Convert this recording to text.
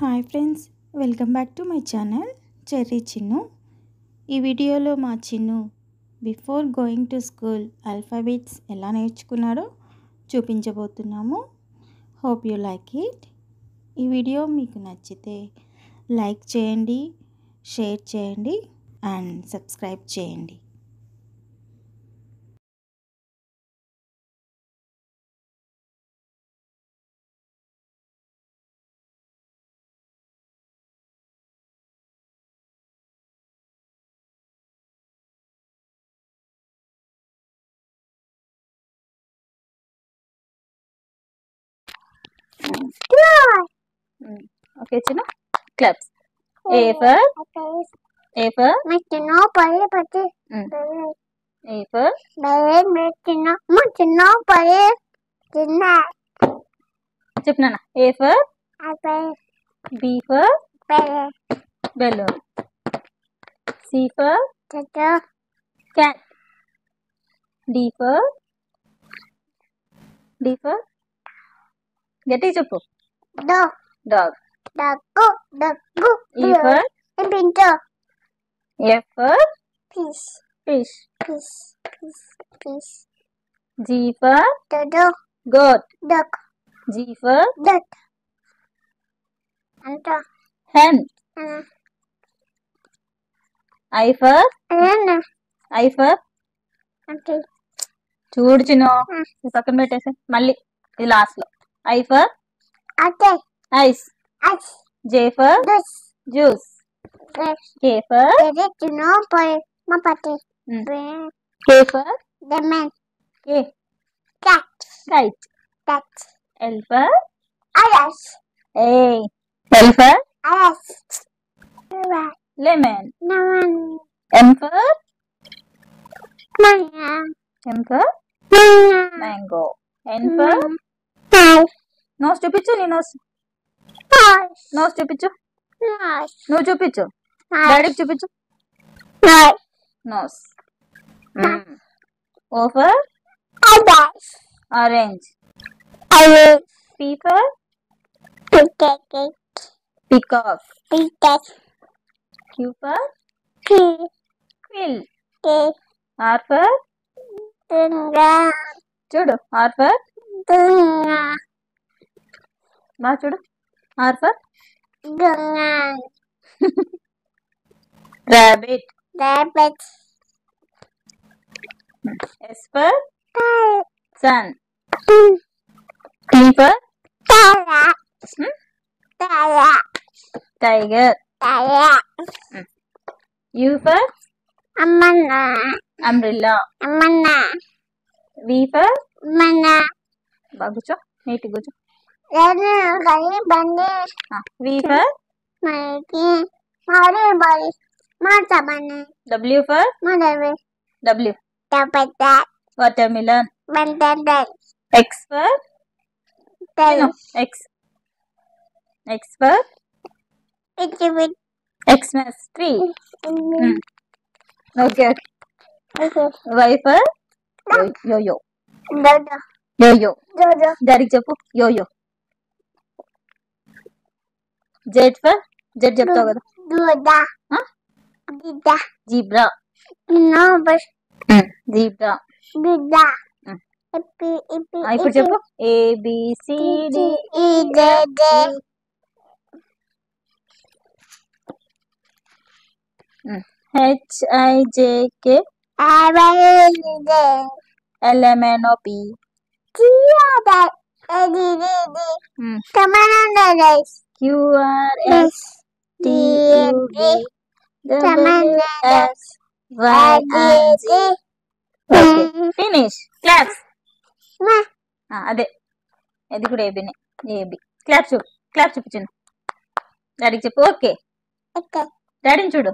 Hi friends, welcome back to my channel Cherry Chinnu. ఈ వీడియోలో మా Chinnu before going to school alphabets ఎలా నేర్చుకున్నాడో చూపించబోతున్నాము. Hope you like it. ఈ వీడియో మీకు నచ్చితే లైక్ చేయండి, షేర్ చేయండి అండ్ సబ్స్క్రైబ్ చేయండి. Okay, Chino. Claps. A for Machino pare pati. A for Pare machino pare china. Chipnana. A for Pare B for pare balloon. C for tato cat. D for Get it up. do Dog. dagu. E for Pinto F for fish fish. fish. G for Dodo goat. duck G for duck. Anta hen. I for ana ante చూడు చిన్న పక్కన పెట్టేసి మళ్ళీ ఇది last లో I for ate ice. as J for dus juice. K for pare chino pare mapati. K for The man cat kite. cat L for alas L for alas lemon. naman M for maya mango. N for nose చూపించు నీ nose చూపించు నువ్వు చూపించు డాడీకి చూపించు nose. O for orange. P for peacock. Q for quill. R for చూడు R for బాగా చూడు R for rabbit. S for sun. T for tiger. U for umbrella. V for బాగా కూర్చో నీట్ కూర్చో. V for W for W watermelon. X for X for Xmas tree. Okay. Y for yo-yo. డాడీకి చెప్పు yo-yo. Z for Z చెప్తావు కదా zebra. ఇప్పుడు చెప్పు A B C D H I J K L M N O P Q R S T U V W X Y and Z. Okay, finish. Claps. అదే అది కూడా ఏబినే AB. Clap చూపించండి డాడీకి చెప్పు. ఓకే డాడీని చూడు.